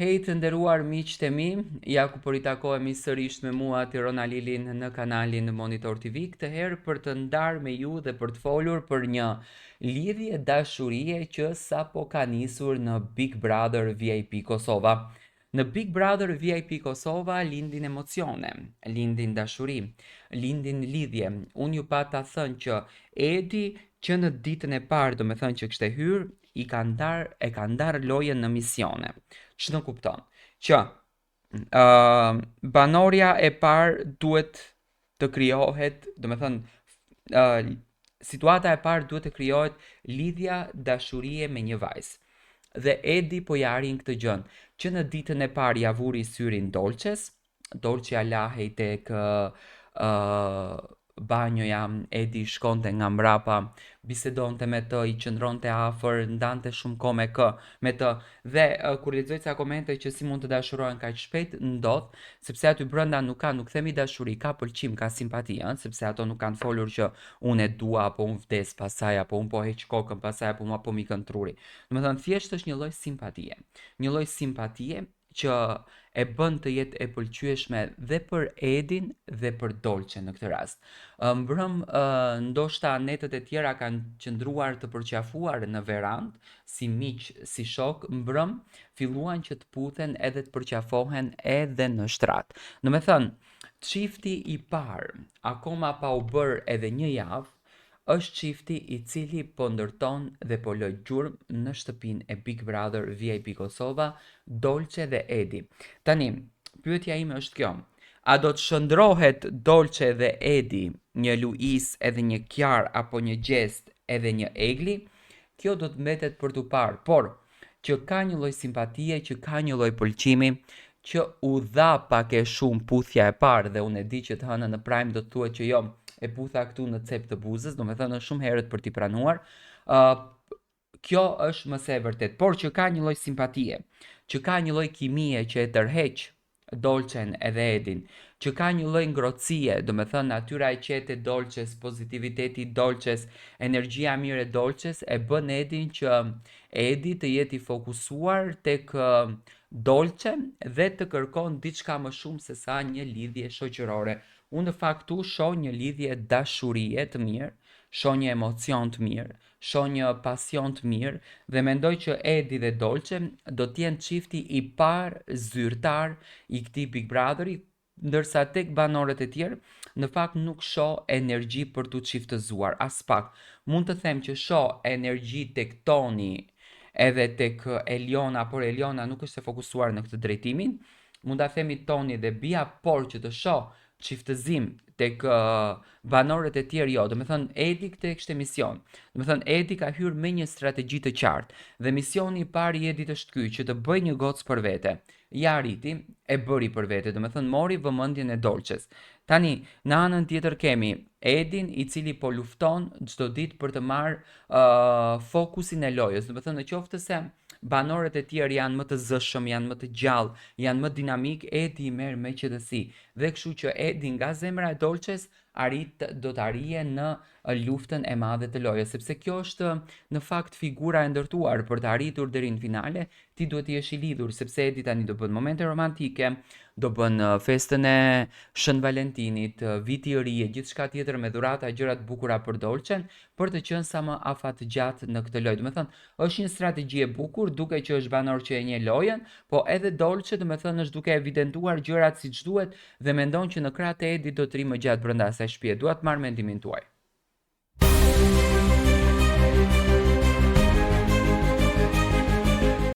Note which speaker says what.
Speaker 1: Hej të nderuar miqtë e mi, ja ku po ritakohemi sërish me mua Tirona Lilin në kanalin Monitor TV, këtë herë për të ndarë me ju dhe për të folur për një lidhje dashurie që sapo ka nisur në Big Brother VIP Kosova. Në Big Brother VIP Kosova lindin emocione, lindin dashuri, lindin lidhje. Unë ju pata thënë që Edi që në ditën e parë, do me thënë që kështë e hyrë, e ka ndar lojën në misione. Që në kupton? Që banorja e parë duhet të krijohet, do me thënë, situata e parë duhet të krijohet lidhja dashurie me një vajzë. Dhe Edi po jarin këtë gjën, që në ditën e parë ja vuri syrin Dolces, Dolcia lahej tek banjoja, Edi shkonte nga mbrapa, bisedonte me të, i qëndronte afër, ndante shumë kohë me të, dhe kur lexoj ca komente që si mund të dashurohen kaq shpejt, ndodh, sepse aty brenda nuk themi dashuri, ka pëlqim, ka simpati, sepse ato nuk kanë folur që unë e dua, apo unë vdes pasaj, apo unë po heq kokën pasaj, apo ma po mi kën truri. Domethënë thjesht është një lloj simpatie që e bën të jetë e pëlqyeshme dhe për Edin dhe për Dolce në këtë rast. Mbrëm, ndoshta netët e tjera kanë qëndruar të përqafuar në verand, si miq, si shok, mbrëm filluan që të puthen edhe të përqafohen edhe në shtrat. Do me thënë, çifti i parë, akoma pa u bërë edhe një javë, është çifti i cili po ndërton dhe po lë gjurmë në shtëpinë e Big Brother VIP Kosova, Dolce dhe Edi. Tani, pyetja ime është kjo. A do të shndrohet Dolce dhe Edi, një Luis edhe një Kiar, apo një Gjest edhe një Egli? Kjo do të mbetet për tu parë, por që ka një lloj simpatie, që ka një lloj pëlqimi, që u dha pak e shumë puthja e parë, dhe unë e di që të hënën në Prime do të thuhet që jo, e putha këtu në cep të buzës, do me thënë është shumë herët për t'i pranuar. Kjo është më se e vërtet, por që ka një lloj simpatie, që ka një lloj kimie që e tërheq Dolcen edhe Edin, që ka një lloj ngrohtësie, do me thënë natyra e qetë e Dolces, pozitiviteti i Dolces, energjia mirë e Dolces e bën Edin që Edi të jetë i fokusuar tek Dolce dhe të kërkon diçka më shumë se sa një lidhje shoqërore. Unë në fakt tu shoh një lidhje dashurie të mirë, shoh një emocion të mirë, shoh një pasion të mirë, dhe mendoj që Edi dhe Dolce do të jenë çifti i parë zyrtar i këtij Big Brotheri, ndërsa tek banorët e tjerë në fakt nuk shoh energji për tu çiftëzuar as pak. Mund të them që shoh energji tek Toni edhe tek Eliona, por Eliona nuk është e fokusuar në këtë drejtimin. Mund ta themi Toni dhe Bia, por që të shoh çiftëzim tek banorët e tjerë jo. Do me thënë Edi këtë e kishte mision. Do me thënë Edi ka hyrë me një strategji të qartë, dhe misioni i parë i Edit është ky, që të bëj një gocë për vete. Ja arriti, e bëri për vete, do me thënë mori vëmendjen e Dolces. Tani, në anën tjetër kemi Edin, i cili po lufton çdo ditë për të marrë fokusin e lojës. Do me thënë, në qoftë se banorët e tjerë janë më të zëshëm, janë më të gjallë, janë më dinamik, Edi i merr me qetësi. Dhe kështu që Edi nga zemra e Dolces do të arrije në luftën e madhe të lojës, sepse kjo është në fakt figura e ndërtuar për të arritur deri në finale. Ti duhet të jesh i lidhur, sepse Edi tani do bën momente romantike, do bën festën e Shën Valentinit, viti i ri, gjithçka tjetër me dhurata, gjëra të bukura për Dolcen, për të qenë sa më afatgjatë në këtë lojë. Do të thënë, është një strategji e bukur, duke që është banor që e njeh lojën, po edhe Dolce, do të thënë, është duke evidentuar gjërat siç duhet dhe mendon që në krah të Edit do të ri më gjatë brenda asaj shtëpie. Dua të marr mendimin tuaj.